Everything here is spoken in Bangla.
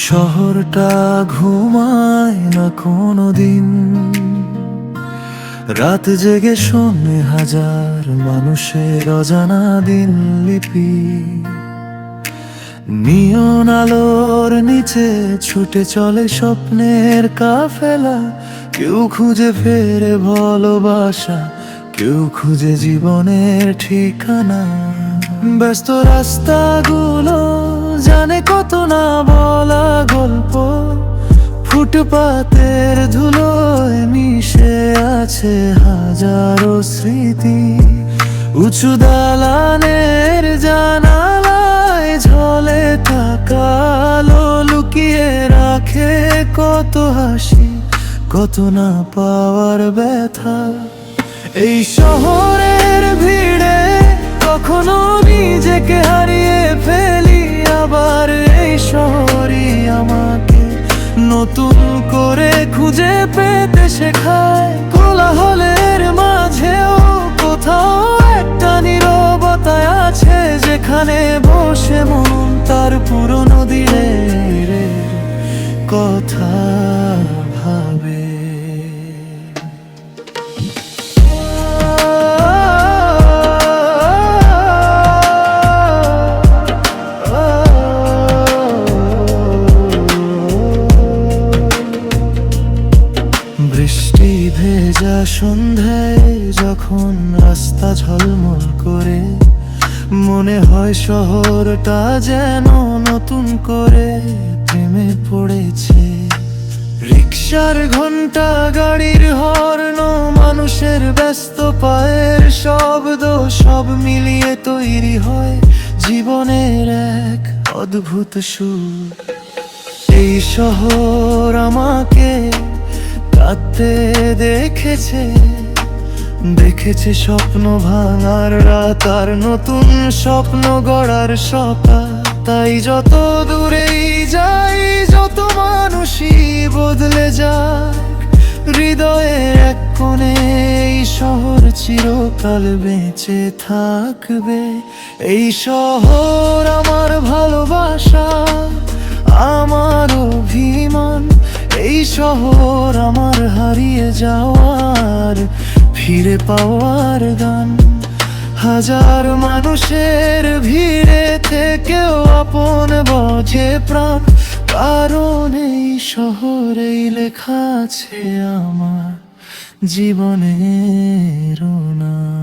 শহরটা ঘুমায় না কোনো দিন, রাত জেগে শোনে হাজার মানুষের অজানা দিন লিপি। নিয়ন আলোর নিচে ছুটে চলে স্বপ্নের কাফেলা, কেউ খুঁজে ফেরে ভালোবাসা, কেউ খুঁজে জীবনের ঠিকানা। ব্যস্ত রাস্তাগুলো জানে কত না বলা গল্প, ফুটপাতের ধুলোয় মিশে আছে হাজারো স্মৃতি। উঁচু দালানের জানালায় ঝলে থাকা আলো লুকিয়ে রাখে কত হাসি, কত না পাওয়ার ব্যথা। এই শহরের ভিড়ে কখনো নিজেকে হারিয়ে ফেলি, আবার এই শহরই আমাকে নতুন করে খুঁজে পেতে শেখায়। কোলাহলের মাঝেও কোথাও একটা নীরবতায় আছে, যেখানে বসে মন তার পুরনো দিনের কথা ভাবে। বৃষ্টি ভেজা সন্ধ্যায় যখন রাস্তা ঝলমল করে, মনে হয় শহরটা যেন নতুন করে প্রেমে পড়েছে। রিকশার ঘন্টা, গাড়ির হর্ন, মানুষের ব্যস্ত পায়ের শব্দ, সব মিলিয়ে তৈরি হয় জীবনের এক অদ্ভুত সুর। এই শহর আমাকে কাঁদতে দেখেছে স্বপ্ন ভাঙার রাত, আর নতুন স্বপ্ন গড়ার সকাল। তাই যত দূরেই যাই, যত মানুষই বদলে যায়, হৃদয়ে এক কোণে এই শহর চিরকাল বেঁচে থাকবে। এই শহর আমার ভালোবাসা, আমার অভিমান। এই শহর আমার হারিয়ে যাওয়ার, ফিরে পাওয়ার গান। হাজার মানুষের ভিড়ে থেকেও আপন বোঝে প্রাণ, কারণ এই শহরেই লেখা আছে আমার জীবনের নাম।